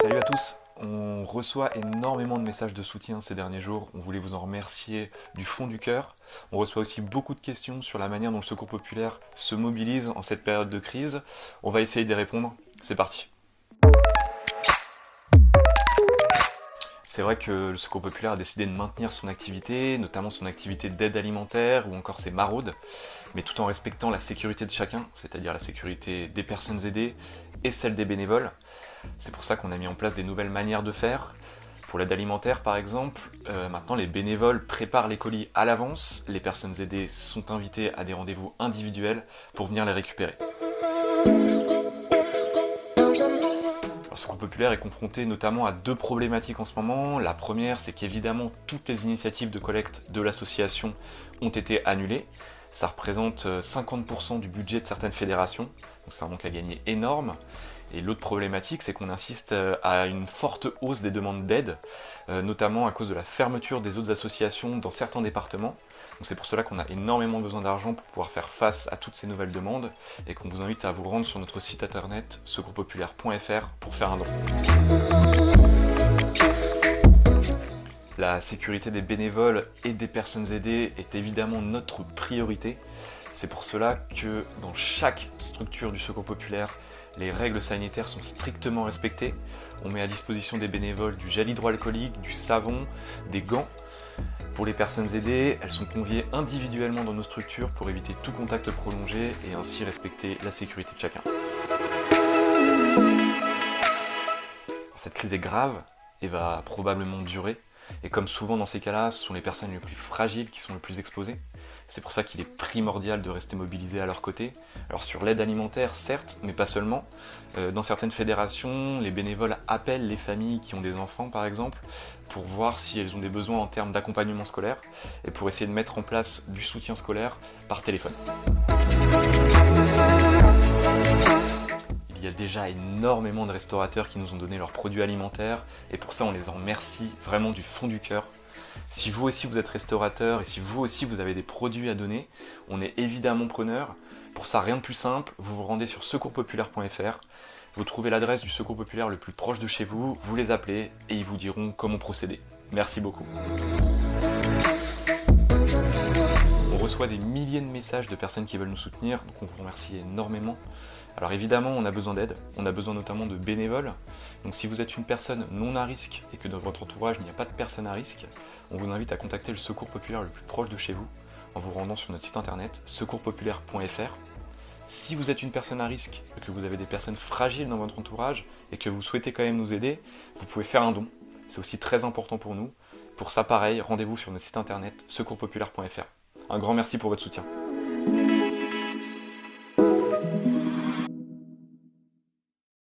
Salut à tous, on reçoit énormément de messages de soutien ces derniers jours, on voulait vous en remercier du fond du cœur. On reçoit aussi beaucoup de questions sur la manière dont le Secours Populaire se mobilise en cette période de crise. On va essayer d'y répondre, c'est parti. C'est vrai que le Secours Populaire a décidé de maintenir son activité, notamment son activité d'aide alimentaire ou encore ses maraudes, mais tout en respectant la sécurité de chacun, c'est-à-dire la sécurité des personnes aidées et celle des bénévoles. C'est pour ça qu'on a mis en place des nouvelles manières de faire. Pour l'aide alimentaire par exemple, maintenant les bénévoles préparent les colis à l'avance, les personnes aidées sont invitées à des rendez-vous individuels pour venir les récupérer. Le Secours Populaire est confronté notamment à deux problématiques en ce moment. La première, c'est qu'évidemment toutes les initiatives de collecte de l'association ont été annulées. Ça représente 50% du budget de certaines fédérations, donc c'est un manque à gagner énorme. Et l'autre problématique, c'est qu'on insiste à une forte hausse des demandes d'aide, notamment à cause de la fermeture des autres associations dans certains départements. Donc c'est pour cela qu'on a énormément besoin d'argent pour pouvoir faire face à toutes ces nouvelles demandes et qu'on vous invite à vous rendre sur notre site internet secourspopulaire.fr pour faire un don. La sécurité des bénévoles et des personnes aidées est évidemment notre priorité. C'est pour cela que dans chaque structure du Secours Populaire, les règles sanitaires sont strictement respectées. On met à disposition des bénévoles du gel hydroalcoolique, du savon, des gants. Pour les personnes aidées, elles sont conviées individuellement dans nos structures pour éviter tout contact prolongé et ainsi respecter la sécurité de chacun. Cette crise est grave et va probablement durer. Et comme souvent dans ces cas-là, ce sont les personnes les plus fragiles qui sont les plus exposées. C'est pour ça qu'il est primordial de rester mobilisé à leur côté. Alors sur l'aide alimentaire, certes, mais pas seulement. Dans certaines fédérations, les bénévoles appellent les familles qui ont des enfants, par exemple, pour voir si elles ont des besoins en termes d'accompagnement scolaire et pour essayer de mettre en place du soutien scolaire par téléphone. Il y a déjà énormément de restaurateurs qui nous ont donné leurs produits alimentaires et pour ça on les en remercie vraiment du fond du cœur. Si vous aussi vous êtes restaurateur et si vous aussi vous avez des produits à donner, on est évidemment preneur. Pour ça rien de plus simple, vous vous rendez sur secourspopulaire.fr, vous trouvez l'adresse du Secours Populaire le plus proche de chez vous, vous les appelez et ils vous diront comment procéder. Merci beaucoup. On reçoit des milliers de messages de personnes qui veulent nous soutenir, donc on vous remercie énormément. Alors évidemment, on a besoin d'aide, on a besoin notamment de bénévoles. Donc si vous êtes une personne non à risque et que dans votre entourage il n'y a pas de personne à risque, on vous invite à contacter le Secours Populaire le plus proche de chez vous en vous rendant sur notre site internet secourspopulaire.fr. Si vous êtes une personne à risque et que vous avez des personnes fragiles dans votre entourage et que vous souhaitez quand même nous aider, vous pouvez faire un don. C'est aussi très important pour nous. Pour ça, pareil, rendez-vous sur notre site internet secourspopulaire.fr. Un grand merci pour votre soutien.